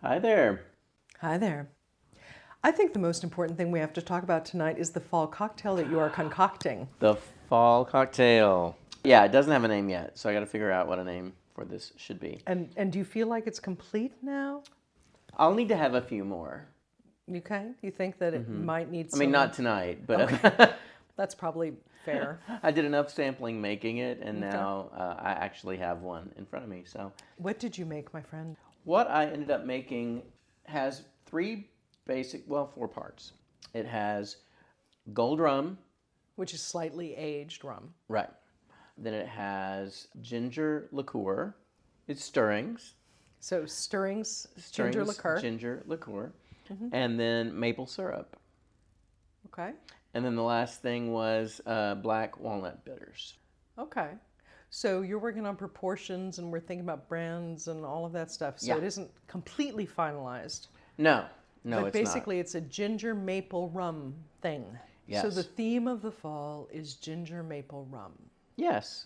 Hi there. Hi there. I think the most important thing we have to talk about tonight is the fall cocktail that you are concocting. The fall cocktail. Yeah, it doesn't have a name yet, so I got to figure out what a name for this should be. And do you feel like it's complete now? I'll need to have a few more. Okay. You think that it might need I some... mean, not tonight, but That's probably fair. I did enough sampling making it, and now I actually have one in front of me. So, What did you make, my friend? what I ended up making has four parts. It has gold rum. Which is slightly aged rum. Right. Then it has ginger liqueur. It's stirrings. So stirrings, ginger liqueur. Ginger liqueur. And then maple syrup. Okay. And then the last thing was black walnut bitters. Okay. So you're working on proportions and we're thinking about brands and all of that stuff. So Yeah. it isn't completely finalized. No, But it's basically it's a ginger maple rum thing. Yes. So the theme of the fall is ginger maple rum. not. Yes.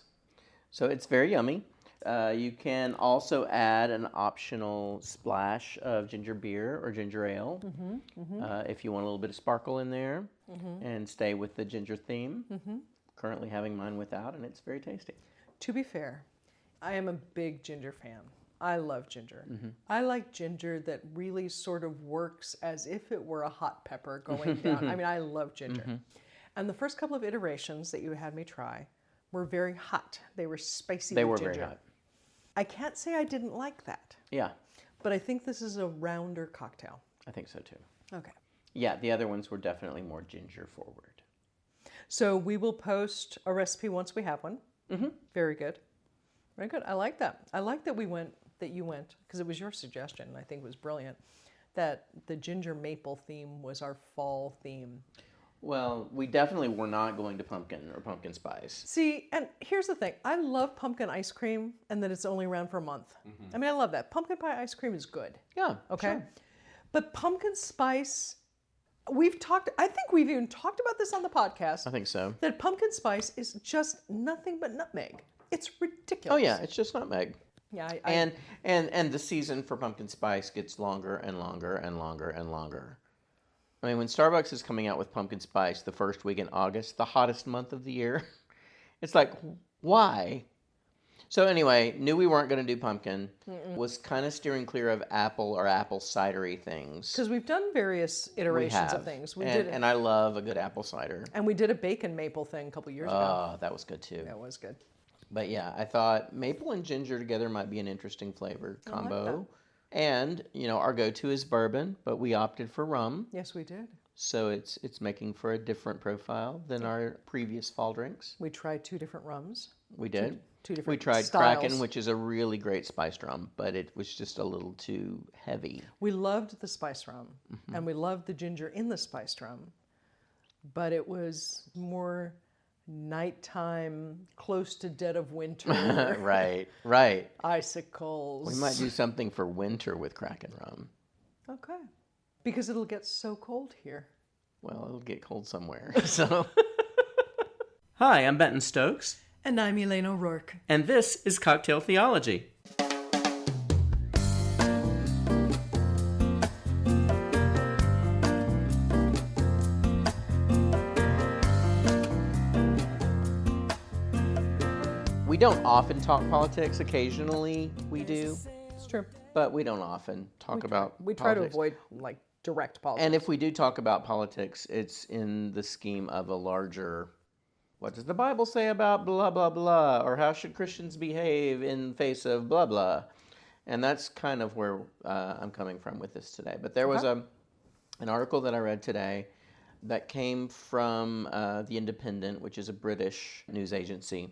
So it's very yummy. You can also add an optional splash of ginger beer or ginger ale if you want a little bit of sparkle in there and stay with the ginger theme. Currently having mine without, and it's very tasty. To be fair, I am a big ginger fan. I love ginger. I like ginger that really sort of works as if it were a hot pepper going down. I mean, I love ginger. And the first couple of iterations that you had me try were very hot. They were spicy They with were ginger. very hot. I can't say I didn't like that, Yeah, but I think this is a rounder cocktail. I think so too. Okay. Yeah, the other ones were definitely more ginger forward. So we will post a recipe once we have one. Very good. Very good. I like that. I like that you went, because it was your suggestion, and I think it was brilliant, that the ginger maple theme was our fall theme. Well, we definitely were not going to pumpkin or pumpkin spice. See, and here's the thing. I love pumpkin ice cream and that it's only around for a month. I mean, I love that. Pumpkin pie ice cream is good. Yeah, Okay. sure. But pumpkin spice, I think we've even talked about this on the podcast, I think so. that pumpkin spice is just nothing but nutmeg. It's ridiculous. Oh yeah, it's just nutmeg. Yeah. And the season for pumpkin spice gets longer and longer and longer and longer. I mean, when Starbucks is coming out with pumpkin spice the first week in August, the hottest month of the year, it's like, why? So anyway, knew we weren't going to do pumpkin. Was kind of steering clear of apple or apple cidery things. Because we've done various iterations of things. And I love a good apple cider. And we did a bacon maple thing a couple years ago. Oh, that was good too. That was good. But yeah, I thought maple and ginger together might be an interesting flavor combo. I like that. And, our go-to is bourbon, but we opted for rum. Yes, we did. So it's making for a different profile than our previous fall drinks. We tried 2 different rums. We did. Two different We tried styles. Kraken, which is a really great spiced rum, but it was just a little too heavy. We loved the spice rum, and we loved the ginger in the spiced rum, but it was more nighttime, close to dead of winter. Right. Icicles. We might do something for winter with Kraken rum. Okay. Because it'll get so cold here. Well, it'll get cold somewhere. So. Hi, I'm Benton Stokes, And I'm Elane O'Rourke. and this is Cocktail Theology. We don't often talk politics. Occasionally we do, It's true. but we don't often talk about We try to politics. avoid, direct politics. And if we do talk about politics, it's in the scheme of a larger, what does the Bible say about blah, blah, blah, or how should Christians behave in face of blah, blah. And that's kind of where I'm coming from with this today. But there was an article that I read today that came from The Independent, which is a British news agency.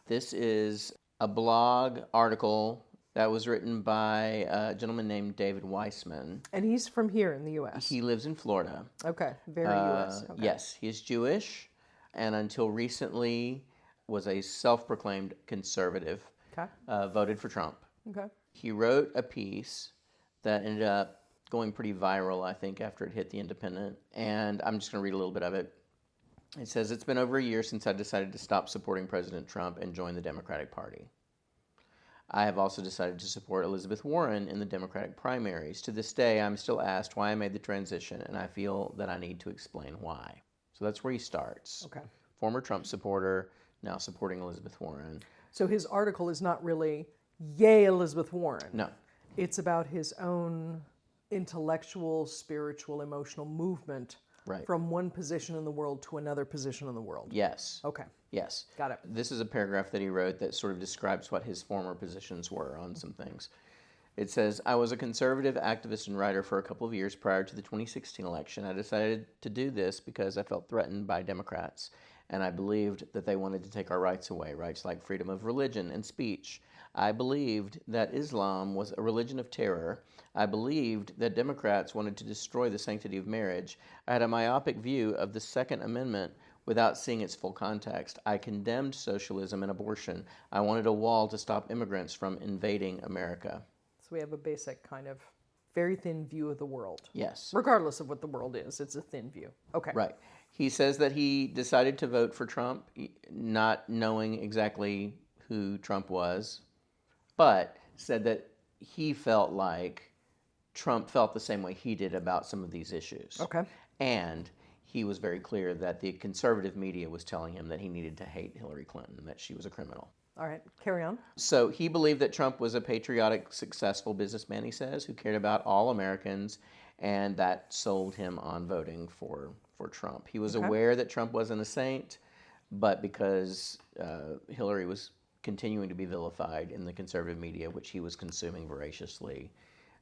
This is a blog article that was written by a gentleman named David Weissman. And he's from here in the U.S. He lives in Florida. Okay, very U.S. Okay. Yes, he is Jewish, and until recently was a self-proclaimed conservative. Okay. Voted for Trump. Okay. He wrote a piece that ended up going pretty viral, I think, after it hit The Independent, and I'm just going to read a little bit of it. It says, "It's been over a year since I decided to stop supporting President Trump and join the Democratic Party. I have also decided to support Elizabeth Warren in the Democratic primaries. To this day, I'm still asked why I made the transition, and I feel that I need to explain why. So that's where he starts. Okay. Former Trump supporter, now supporting Elizabeth Warren. So his article is not really, yay, Elizabeth Warren. No. It's about his own intellectual, spiritual, emotional movement Right. from one position in the world to another position in the world. Yes. Okay. Yes. Got it. This is a paragraph that he wrote that sort of describes what his former positions were on some things. It says, I was a conservative activist and writer for a couple of years prior to the 2016 election. I decided to do this because I felt threatened by Democrats, and I believed that they wanted to take our rights away, rights like freedom of religion and speech. I believed that Islam was a religion of terror. I believed that Democrats wanted to destroy the sanctity of marriage. I had a myopic view of the Second Amendment without seeing its full context. I condemned socialism and abortion. I wanted a wall to stop immigrants from invading America. So we have a basic kind of very thin view of the world. Yes. Regardless of what the world is, it's a thin view. Okay. Right. He says that he decided to vote for Trump, not knowing exactly who Trump was, but said that he felt like Trump felt the same way he did about some of these issues. Okay. And he was very clear that the conservative media was telling him that he needed to hate Hillary Clinton, that she was a criminal. All right. Carry on. So he believed that Trump was a patriotic, successful businessman, he says, who cared about all Americans, and that sold him on voting for Trump. He was aware that Trump wasn't a saint, but because Hillary was continuing to be vilified in the conservative media, which he was consuming voraciously,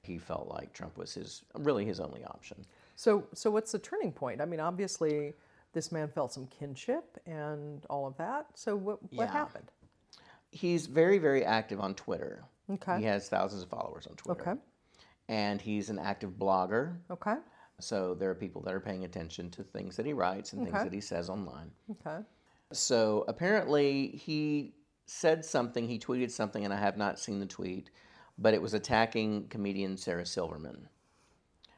he felt like Trump was his only option. So what's the turning point? I mean, obviously, this man felt some kinship and all of that. So what happened? He's very, very active on Twitter. Okay. He has thousands of followers on Twitter. Okay. And he's an active blogger. Okay. So there are people that are paying attention to things that he writes and things that he says online. Okay. So apparently he said something, he tweeted something, and I have not seen the tweet, but it was attacking comedian Sarah Silverman.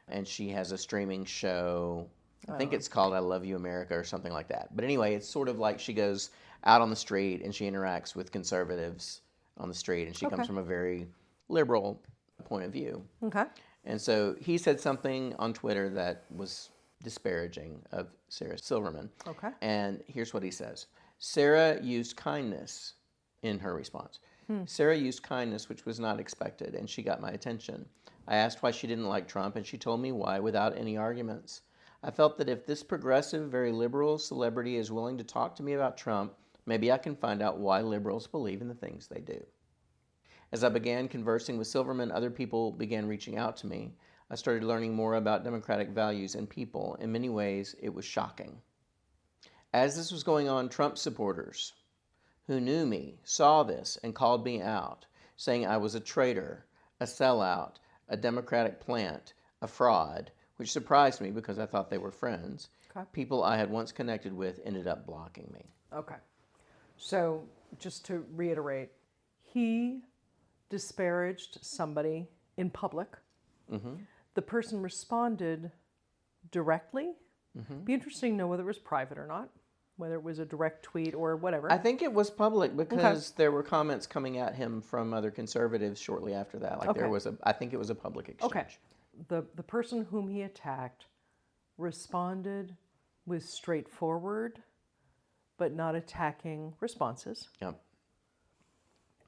And she has a streaming show. I think it's called I Love You America or something like that. But anyway, it's sort of like she goes out on the street and she interacts with conservatives on the street, and she comes from a very liberal point of view. Okay. And so he said something on Twitter that was disparaging of Sarah Silverman. Okay. And here's what he says. Sarah used kindness in her response. Sarah used kindness, which was not expected, and she got my attention. I asked why she didn't like Trump, and she told me why without any arguments. I felt that if this progressive, very liberal celebrity is willing to talk to me about Trump, maybe I can find out why liberals believe in the things they do. As I began conversing with Silverman, other people began reaching out to me. I started learning more about democratic values and people. In many ways, it was shocking. As this was going on, Trump supporters who knew me saw this and called me out, saying I was a traitor, a sellout, a Democratic plant, a fraud, which surprised me because I thought they were friends. Okay. People I had once connected with ended up blocking me. Okay. So just to reiterate, he disparaged somebody in public. Mm-hmm. The person responded directly. Mm-hmm. Be interesting to know whether it was private or not, whether it was a direct tweet or whatever. I think it was public because there were comments coming at him from other conservatives shortly after that. Like there was I think it was a public exchange. Okay. The person whom he attacked responded with straightforward but not attacking responses. Yep.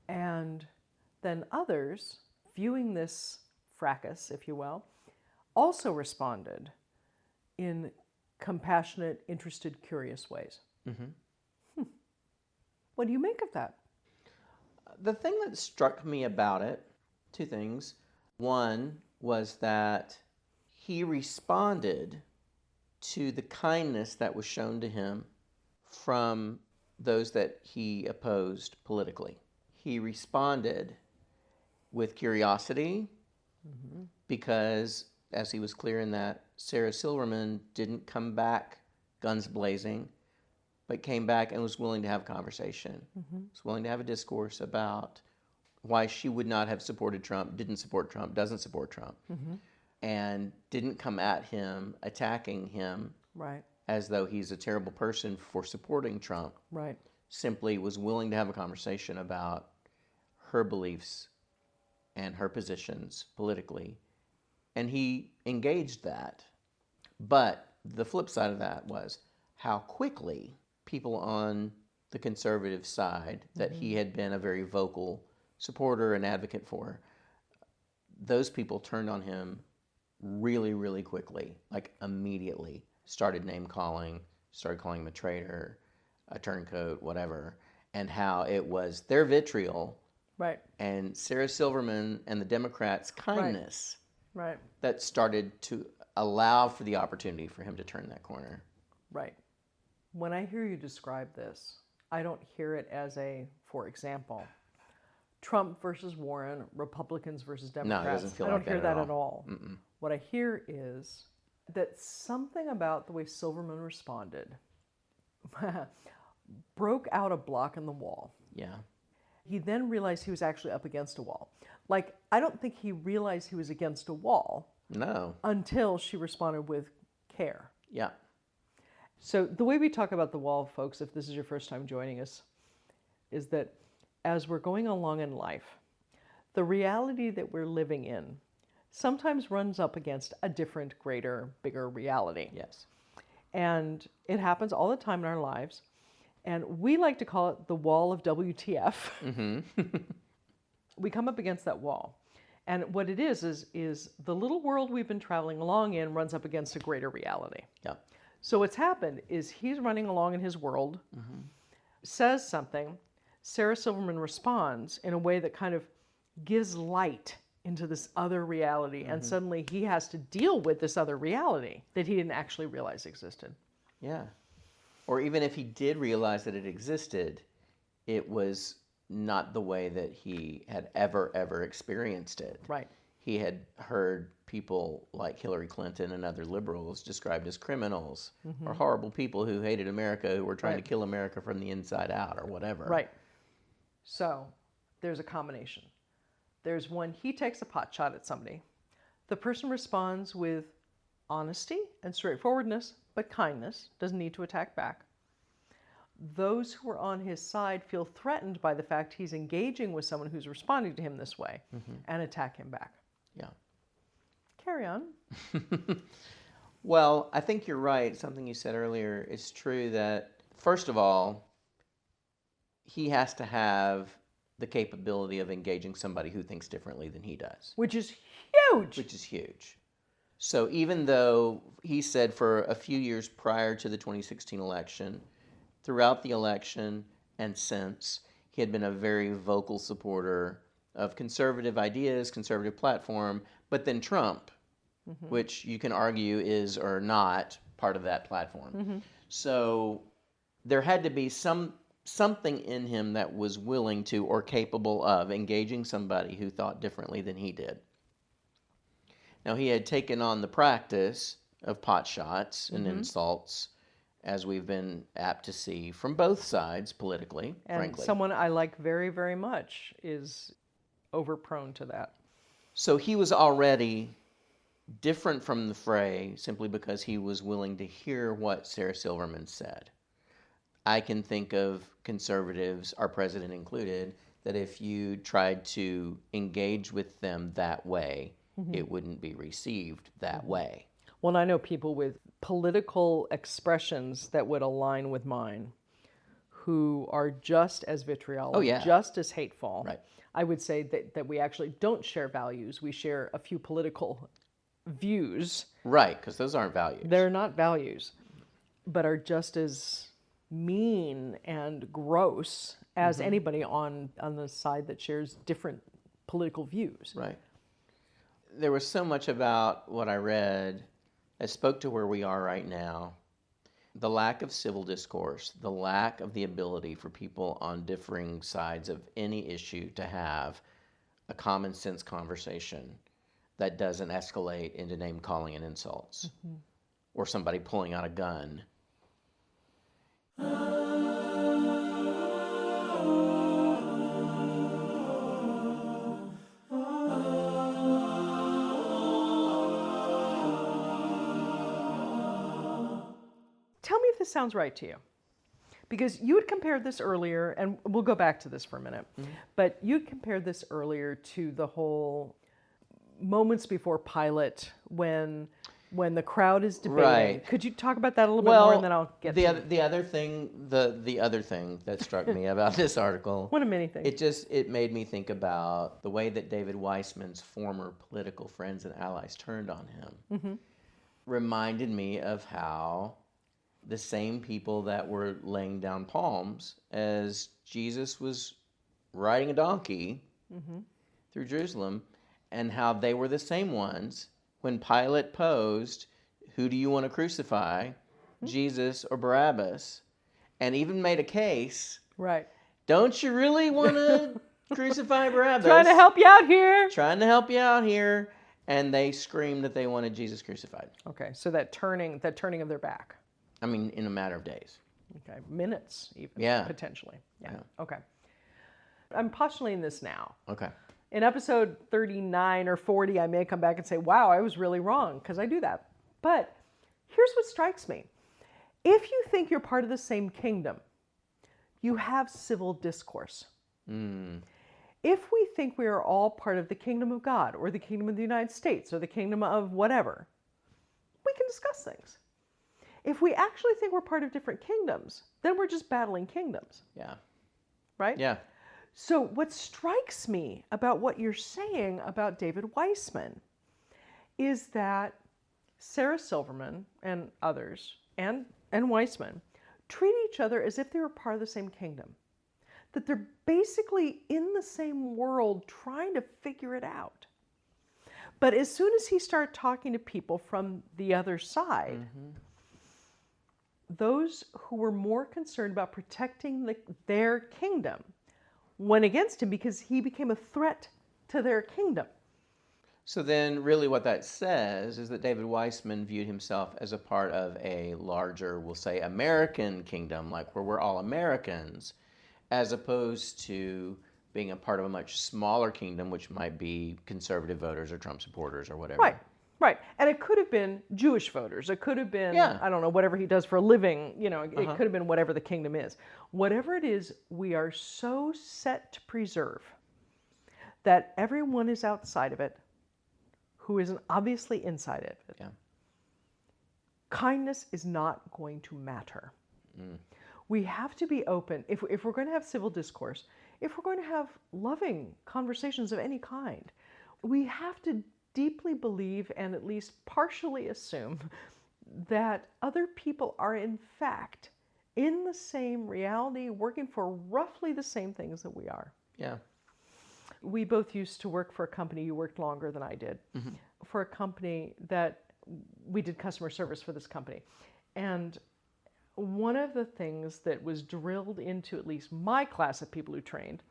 And then others, viewing this fracas, if you will, also responded in compassionate, interested, curious ways. Mm-hmm. What do you make of that? The thing that struck me about it, two things. One was that he responded to the kindness that was shown to him from those that he opposed politically. He responded with curiosity because, as he was clear in that, Sarah Silverman didn't come back guns blazing, but came back and was willing to have a conversation, was willing to have a discourse about why she would not have supported Trump, didn't support Trump, doesn't support Trump, and didn't come at him, attacking him Right. as though he's a terrible person for supporting Trump. Right. Simply was willing to have a conversation about her beliefs and her positions politically, and he engaged that. But the flip side of that was how quickly people on the conservative side that he had been a very vocal supporter and advocate for, those people turned on him really, really quickly, like immediately. Started name calling, started calling him a traitor, a turncoat, whatever, and how it was their vitriol Right. and Sarah Silverman and the Democrats' kindness Right. that started to allow for the opportunity for him to turn that corner. Right. When I hear you describe this, I don't hear it as a, for example, Trump versus Warren, Republicans versus Democrats. No, it doesn't feel I don't like hear that that at at all. Mm-mm. What I hear is that something about the way Silverman responded broke out a block in the wall. Yeah. He then realized he was actually up against a wall. Like, I don't think he realized he was against a wall No. until she responded with care. Yeah. So the way we talk about the wall, folks, if this is your first time joining us, is that as we're going along in life, the reality that we're living in sometimes runs up against a different, greater, bigger reality. Yes. And it happens all the time in our lives. And we like to call it the wall of WTF. Mm-hmm. We come up against that wall. And what it is the little world we've been traveling along in runs up against a greater reality. Yeah. So what's happened is he's running along in his world, says something, Sarah Silverman responds in a way that kind of gives light into this other reality, and suddenly he has to deal with this other reality that he didn't actually realize existed. Yeah. Or even if he did realize that it existed, it was not the way that he had ever experienced it. Right. He had heard people like Hillary Clinton and other liberals described as criminals or horrible people who hated America, who were trying to kill America from the inside out or whatever. Right. So there's a combination. There's when he takes a pot shot at somebody. The person responds with honesty and straightforwardness, but kindness, doesn't need to attack back. Those who are on his side feel threatened by the fact he's engaging with someone who's responding to him this way and attack him back. Yeah. Carry on. Well, I think you're right. Something you said earlier is true that, first of all, he has to have the capability of engaging somebody who thinks differently than he does. Which is huge. Which is huge. So even though he said for a few years prior to the 2016 election, throughout the election and since, he had been a very vocal supporter of conservative ideas, conservative platform, but then Trump, which you can argue is or not part of that platform. So there had to be something in him that was willing to or capable of engaging somebody who thought differently than he did. Now, he had taken on the practice of pot shots and insults, as we've been apt to see from both sides politically, And frankly. someone I like very, very much is overprone to that. So he was already different from the fray simply because he was willing to hear what Sarah Silverman said. I can think of conservatives, our president included, that if you tried to engage with them that way, it wouldn't be received that way. Well, and I know people with political expressions that would align with mine who are just as vitriolic, just as hateful. Right. I would say that we actually don't share values. We share a few political views. Right, because those aren't values. They're not values, but are just as mean and gross as anybody on the side that shares different political views. Right. There was so much about what I read that spoke to where we are right now. The lack of civil discourse, the lack of the ability for people on differing sides of any issue to have a common sense conversation that doesn't escalate into name calling and insults or somebody pulling out a gun. Tell me if this sounds right to you. Because you had compared this earlier, and we'll go back to this for a minute, but you compared this earlier to the whole moments before Pilate when the crowd is debating. Right. Could you talk about that a little bit more, and then I'll get the to other, the other thing the other thing that struck me about this article. one of many things. It made me think about the way that David Weissman's former political friends and allies turned on him. Reminded me of how the same people that were laying down palms as Jesus was riding a donkey through Jerusalem, and how they were the same ones when Pilate posed, who do you want to crucify, Jesus or Barabbas? And even made a case, Right. don't you really want to crucify Barabbas? Trying to help you out here. Trying to help you out here. And they screamed that they wanted Jesus crucified. Okay, so that turning of their back. I mean, in a matter of days. Okay, minutes even, Yeah. potentially. Yeah. Okay. I'm postulating this now. Okay. In episode 39 or 40, I may come back and say, wow, I was really wrong, because I do that. But here's what strikes me. If you think you're part of the same kingdom, you have civil discourse. If we think we are all part of the kingdom of God, or the kingdom of the United States, or the kingdom of whatever, we can discuss things. If we actually think we're part of different kingdoms, then we're just battling kingdoms. Yeah. Right? Yeah. So what strikes me about what you're saying about David Weissman is that Sarah Silverman and others, and Weissman, treat each other as if they were part of the same kingdom. That they're basically in the same world trying to figure it out. But as soon as he started talking to people from the other side, those who were more concerned about protecting their kingdom went against him, because he became a threat to their kingdom. So then really what that says is that David Weissman viewed himself as a part of a larger, we'll say, American kingdom, like where we're all Americans, as opposed to being a part of a much smaller kingdom, which might be conservative voters or Trump supporters or whatever. Right. And it could have been Jewish voters. It could have been, I don't know, whatever he does for a living. You know, it could have been whatever the kingdom is. Whatever it is, we are so set to preserve that everyone is outside of it who isn't obviously inside of it. Yeah. Kindness is not going to matter. We have to be open. If we're going to have civil discourse, if we're going to have loving conversations of any kind, we have to deeply believe and at least partially assume that other people are in fact in the same reality, working for roughly the same things that we are. Yeah. We both used to work for a company. You worked longer than I did. For a company that we did customer service for this company. And one of the things that was drilled into at least my class of people who trained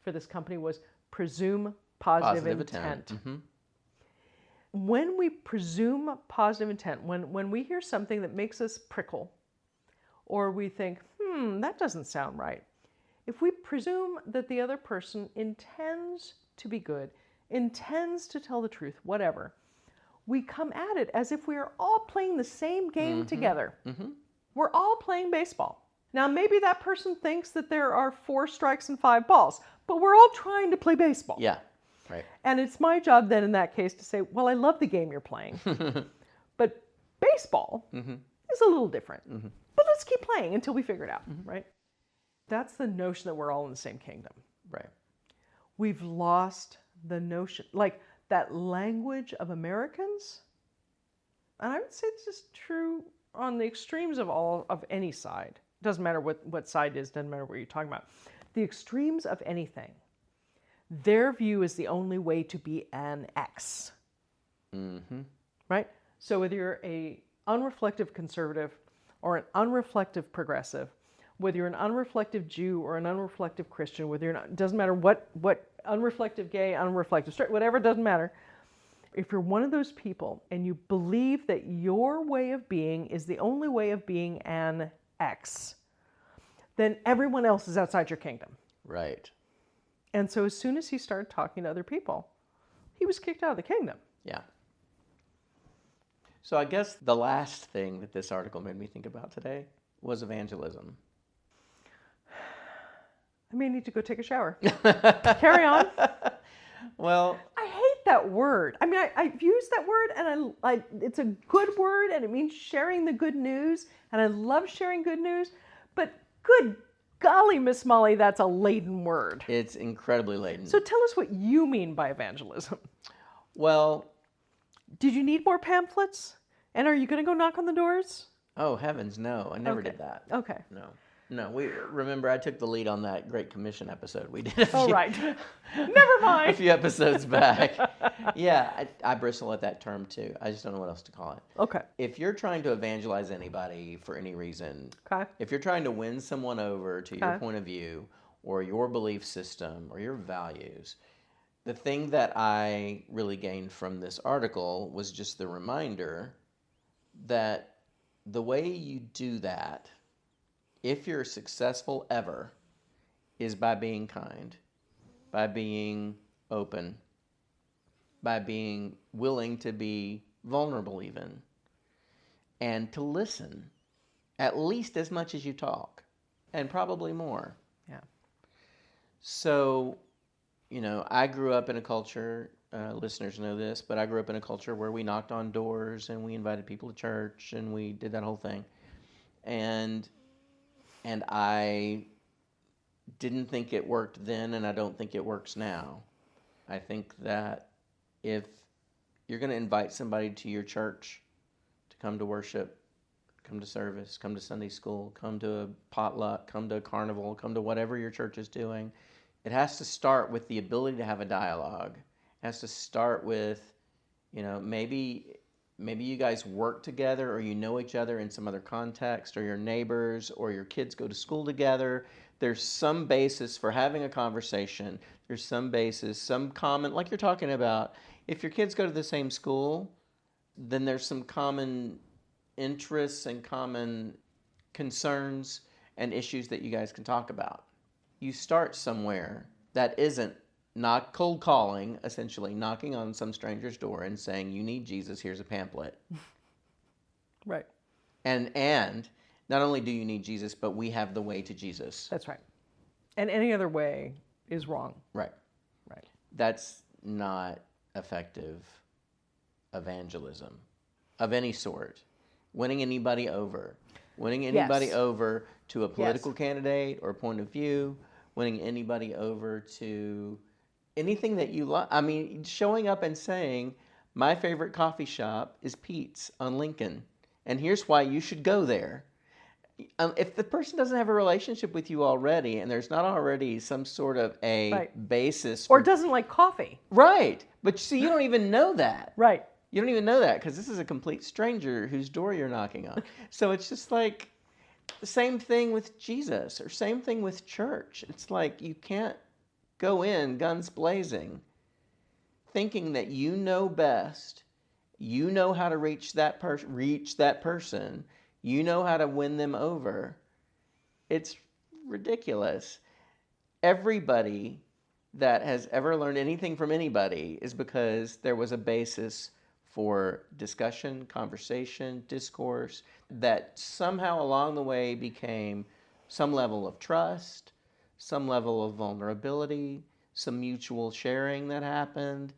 for this company was presume positive intent. When we presume positive intent, when we hear something that makes us prickle, or we think, that doesn't sound right, if we presume that the other person intends to be good, intends to tell the truth, whatever, we come at it as if we are all playing the same game together. We're all playing baseball. Now, maybe that person thinks that there are 4 strikes and 5 balls, but we're all trying to play baseball. Yeah. Right. And it's my job then in that case to say, well, I love the game you're playing, but baseball is a little different. But let's keep playing until we figure it out, right? That's the notion that we're all in the same kingdom. Right. We've lost the notion, like that language of Americans. And I would say this is true on the extremes of any side. Doesn't matter what side it is, doesn't matter what you're talking about. The extremes of anything. Their view is the only way to be an X. Right? So whether you're a unreflective conservative or an unreflective progressive, whether you're an unreflective Jew or an unreflective Christian, whether you're not, doesn't matter what unreflective gay, unreflective straight, whatever, doesn't matter. If you're one of those people and you believe that your way of being is the only way of being an X, then everyone else is outside your kingdom. Right. And so as soon as he started talking to other people, he was kicked out of the kingdom. Yeah. So I guess the last thing that this article made me think about today was evangelism. I may need to go take a shower. Carry on. Well, I hate that word. I mean, I've used that word, and it's a good word, and it means sharing the good news, and I love sharing good news, but good golly, Miss Molly, that's a laden word. it's incredibly laden. So tell us what you mean by evangelism. Well, Did you need more pamphlets? And are you going to go knock on the doors? oh heavens, no. I never Okay. did that. Okay. No. We remember I took the lead on that Great Commission episode we did. All right. Never A mind. few episodes back. Yeah, I bristle at that term too. I just don't know what else to call it. Okay. If you're trying to evangelize anybody for any reason, Okay. if you're trying to win someone over to your Okay. point of view or your belief system or your values, the thing that I really gained from this article was just the reminder that the way you do that, if you're successful ever, is by being kind, by being open, by being willing to be vulnerable even, and to listen at least as much as you talk, and probably more. Yeah. So, I grew up in a culture, listeners know this, but I grew up in a culture where we knocked on doors and we invited people to church and we did that whole thing. And I didn't think it worked then, and I don't think it works now. I think that if you're going to invite somebody to your church to come to worship, come to service, come to Sunday school, come to a potluck, come to a carnival, come to whatever your church is doing, it has to start with the ability to have a dialogue. It has to start with, maybe you guys work together or you know each other in some other context, or your neighbors or your kids go to school together. There's some basis for having a conversation. There's some basis, some common, like you're talking about. If your kids go to the same school, then there's some common interests and common concerns and issues that you guys can talk about. You start somewhere that isn't not cold calling, essentially knocking on some stranger's door and saying, you need Jesus, here's a pamphlet. Right. And not only do you need Jesus, but we have the way to Jesus. That's right. And any other way is wrong. Right. Right. That's not effective evangelism of any sort. Winning anybody over. Winning anybody Yes. over to a political Yes. candidate or point of view. Winning anybody over to anything that you like. I mean, showing up and saying, my favorite coffee shop is Pete's on Lincoln, and here's why you should go there. If the person doesn't have a relationship with you already, and there's not already some sort of a Right. basis Or doesn't like coffee. right. But see, you don't even know that. Right. You don't even know that because this is a complete stranger whose door you're knocking on. So it's just like the same thing with Jesus or same thing with church. It's like you can't go in guns blazing thinking that you know best, you know how to reach that person, you know how to win them over. It's ridiculous. Everybody that has ever learned anything from anybody is because there was a basis for discussion, conversation, discourse that somehow along the way became some level of trust, some level of vulnerability, some mutual sharing that happened.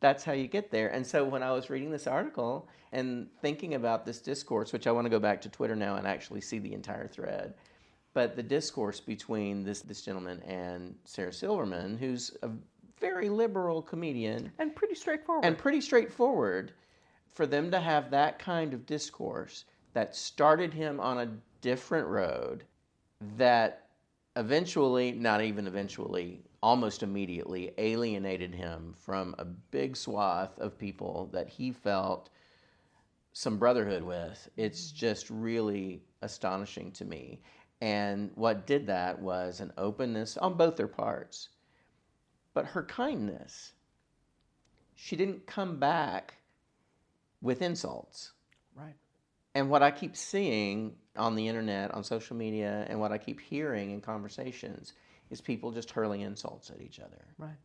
That's how you get there. And so when I was reading this article and thinking about this discourse, which I want to go back to Twitter now and actually see the entire thread, but the discourse between this gentleman and Sarah Silverman, who's a very liberal comedian. And pretty straightforward. For them to have that kind of discourse that started him on a different road that eventually, not even eventually, almost immediately alienated him from a big swath of people that he felt some brotherhood with. It's just really astonishing to me. And what did that was an openness on both their parts. But her kindness, she didn't come back with insults. Right. And what I keep seeing on the internet, on social media, and what I keep hearing in conversations is people just hurling insults at each other. Right.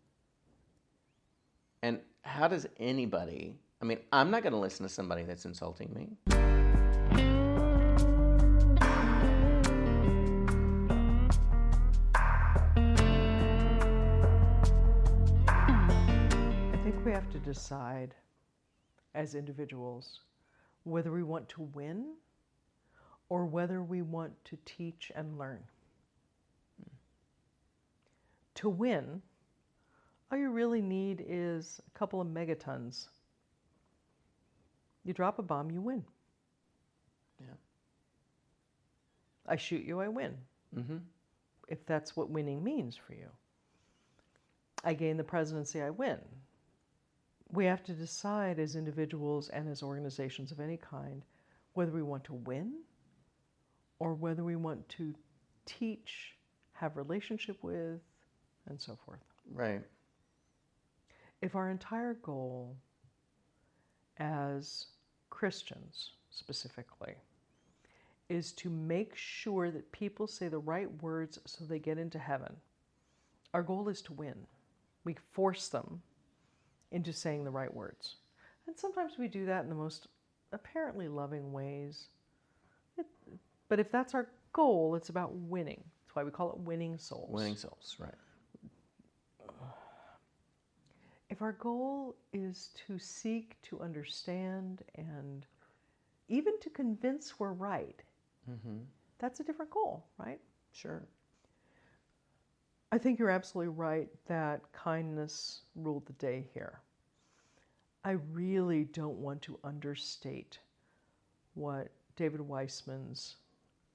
And how does anybody, I mean, I'm not going to listen to somebody that's insulting me. we have to decide as individuals whether we want to win or whether we want to teach and learn. To win, all you really need is a couple of megatons. You drop a bomb, you win. Yeah. I shoot you, I win. Mm-hmm. If that's what winning means for you. I gain the presidency, I win. We have to decide as individuals and as organizations of any kind whether we want to win or whether we want to teach, have relationship with, and so forth. Right. If our entire goal as Christians specifically is to make sure that people say the right words so they get into heaven, our goal is to win. We force them into saying the right words. And sometimes we do that in the most apparently loving ways. But if that's our goal, it's about winning. That's why we call it winning souls. Winning souls, right. If our goal is to seek to understand and even to convince we're right, that's a different goal, right? Sure. I think you're absolutely right that kindness ruled the day here. I really don't want to understate what David Weissman's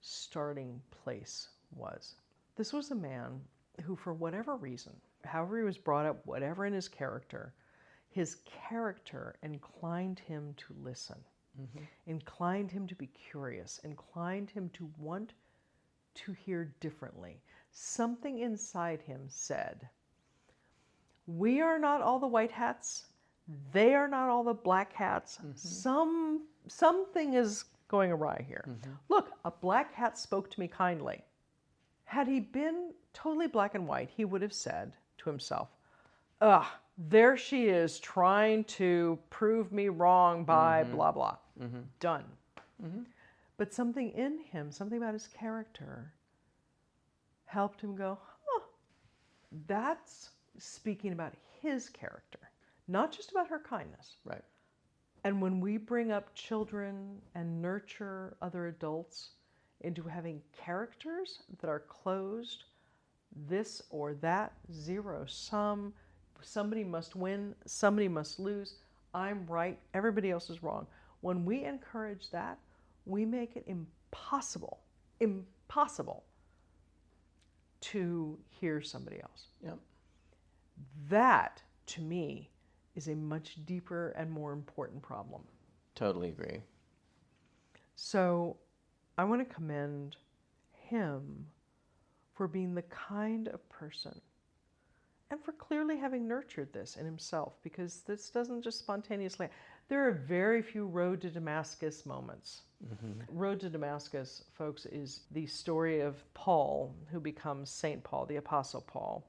starting place was. This was a man who, for whatever reason, however he was brought up, whatever in his character inclined him to listen, inclined him to be curious, inclined him to want to hear differently. Something inside him said, we are not all the white hats. They are not all the black hats. Something is going awry here. Look, a black hat spoke to me kindly. Had he been totally black and white, he would have said to himself, there she is trying to prove me wrong by blah, blah. Done. But something in him, something about his character, helped him go, that's speaking about his character, not just about her kindness. Right. And when we bring up children and nurture other adults into having characters that are closed, this or that, zero sum, somebody must win, somebody must lose, I'm right, everybody else is wrong. When we encourage that, we make it impossible to hear somebody else. Yep. That, to me, is a much deeper and more important problem. Totally agree. So I want to commend him for being the kind of person and for clearly having nurtured this in himself, because this doesn't just spontaneously. There are very few road to Damascus moments. Road to Damascus, folks, is the story of Paul, who becomes St. Paul, the Apostle Paul,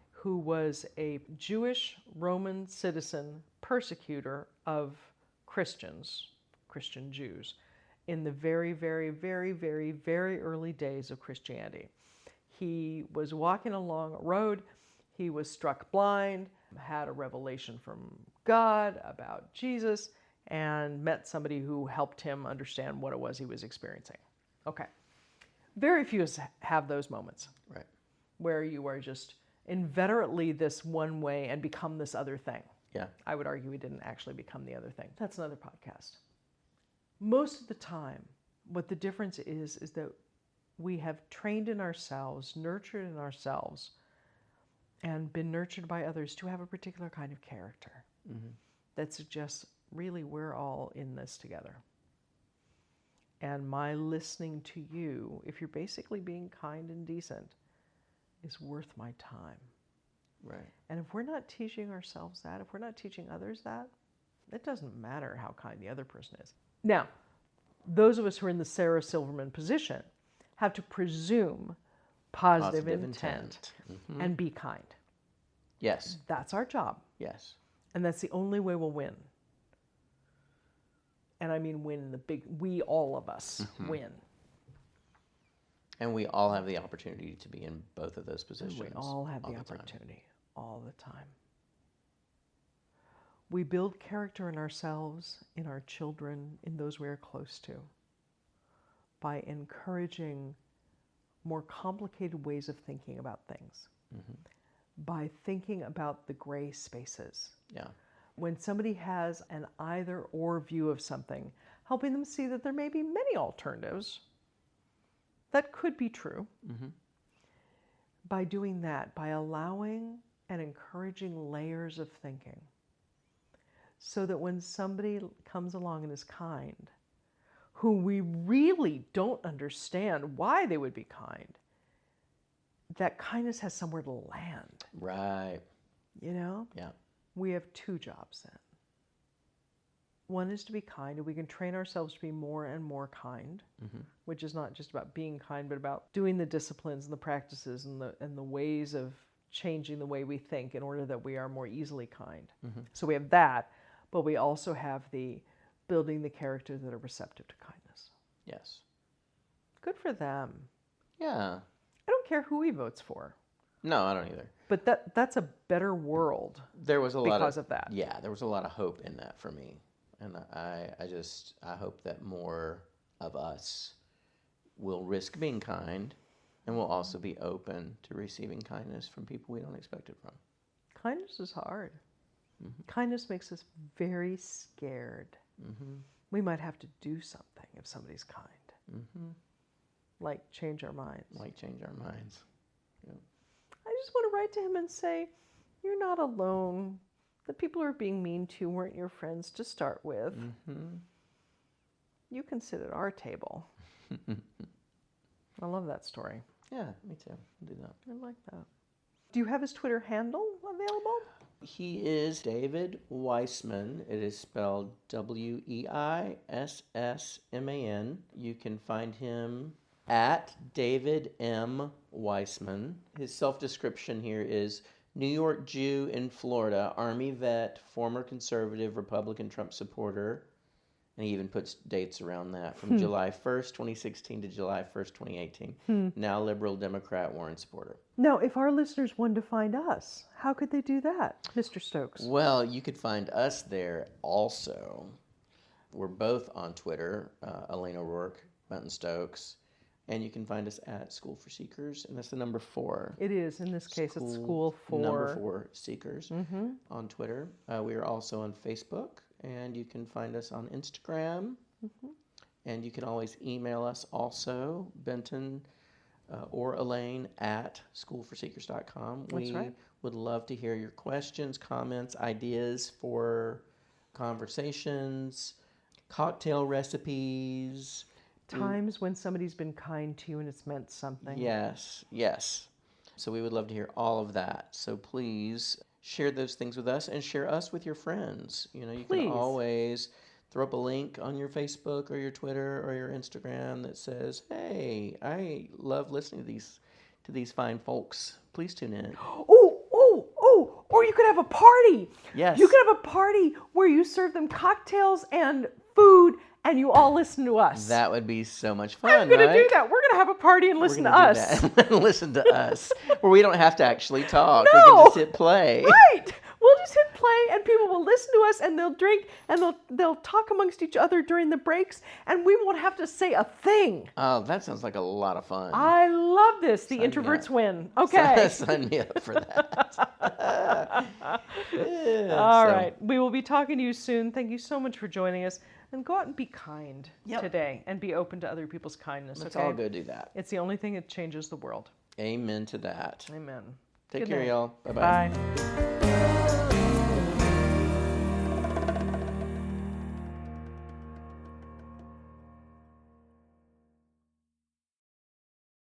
who was a Jewish Roman citizen persecutor of Christians, Christian Jews, in the very, very, very, very, very early days of Christianity. He was walking along a road. He was struck blind, had a revelation from God about Jesus, and met somebody who helped him understand what it was he was experiencing. Okay. Very few have those moments. Right. Where you are just inveterately this one way and become this other thing. Yeah. I would argue we didn't actually become the other thing. That's another podcast. Most of the time, what the difference is that we have trained in ourselves, nurtured in ourselves, and been nurtured by others to have a particular kind of character that suggests really we're all in this together. And my listening to you, if you're basically being kind and decent, is worth my time. Right. And if we're not teaching ourselves that, if we're not teaching others that, it doesn't matter how kind the other person is. Now, those of us who are in the Sarah Silverman position have to presume positive intent. And be kind. Yes. That's our job. Yes. And that's the only way we'll win. And I mean win in the big, we, all of us, win. And we all have the opportunity to be in both of those positions. We all have the time. opportunity all the time. We build character in ourselves, in our children, in those we are close to, by encouraging more complicated ways of thinking about things, by thinking about the gray spaces. Yeah. When somebody has an either or view of something, helping them see that there may be many alternatives that could be true. By doing that, by allowing and encouraging layers of thinking, so that when somebody comes along and is kind, who we really don't understand why they would be kind, that kindness has somewhere to land. Right. You know? Yeah. We have two jobs then. One is to be kind, and we can train ourselves to be more and more kind, which is not just about being kind, but about doing the disciplines and the practices and the ways of changing the way we think in order that we are more easily kind. So we have that, but we also have the building the character that are receptive to kindness. Yes. Good for them. Yeah. I don't care who he votes for, No, I don't either. but that's a better world There was a lot because of that. Yeah, there was a lot of hope in that for me. And I hope that more of us will risk being kind and will also be open to receiving kindness from people we don't expect it from. Kindness is hard. Kindness makes us very scared. We might have to do something if somebody's kind. Like change our minds. Like change our minds. I just want to write to him and say, you're not alone. The people who are being mean to you weren't your friends to start with. You can sit at our table. I love that story. Yeah, me too. I'll do that. I like that. Do you have his Twitter handle available? He is David Weissman. It is spelled Weissman. You can find him at David M. Weissman. His self-description here is New York Jew in Florida, Army vet, former conservative, Republican Trump supporter. And he even puts dates around that, from July 1st, 2016 to July 1st, 2018. Now liberal Democrat Warren supporter. Now, if our listeners wanted to find us, how could they do that, Mr. Stokes? Well, you could find us there also. We're both on Twitter, Elane O'Rourke, Benton Stokes. And you can find us at School for Seekers, and that's the number 4. It is. In this case, it's School for... Number 4 Seekers on Twitter. We are also on Facebook, and you can find us on Instagram. And you can always email us also, Benton or Elane at schoolforseekers.com. That's right. Would love to hear your questions, comments, ideas for conversations, cocktail recipes. Times when somebody's been kind to you and it's meant something. Yes. So we would love to hear all of that. So please share those things with us and share us with your friends. You know, you can always throw up a link on your Facebook or your Twitter or your Instagram that says, "Hey, I love listening to these fine folks. Please tune in." Or you could have a party. Yes. You could have a party where you serve them cocktails and food and you all listen to us. That would be so much fun, I'm going to do that. We're going to have a party and listen to us. Listen to us. Where we don't have to actually talk. No. We can just hit play. Right. We'll just hit play and people will listen to us and they'll drink and they'll talk amongst each other during the breaks and we won't have to say a thing. Oh, that sounds like a lot of fun. I love this. The introverts win. Okay. Sign me up for that. All right. We will be talking to you soon. Thank you so much for joining us. And go out and be kind today and be open to other people's kindness. Let's okay? all go do that. It's the only thing that changes the world. Amen to that. Amen. Take Good care, night. y'all. Bye-bye. Bye.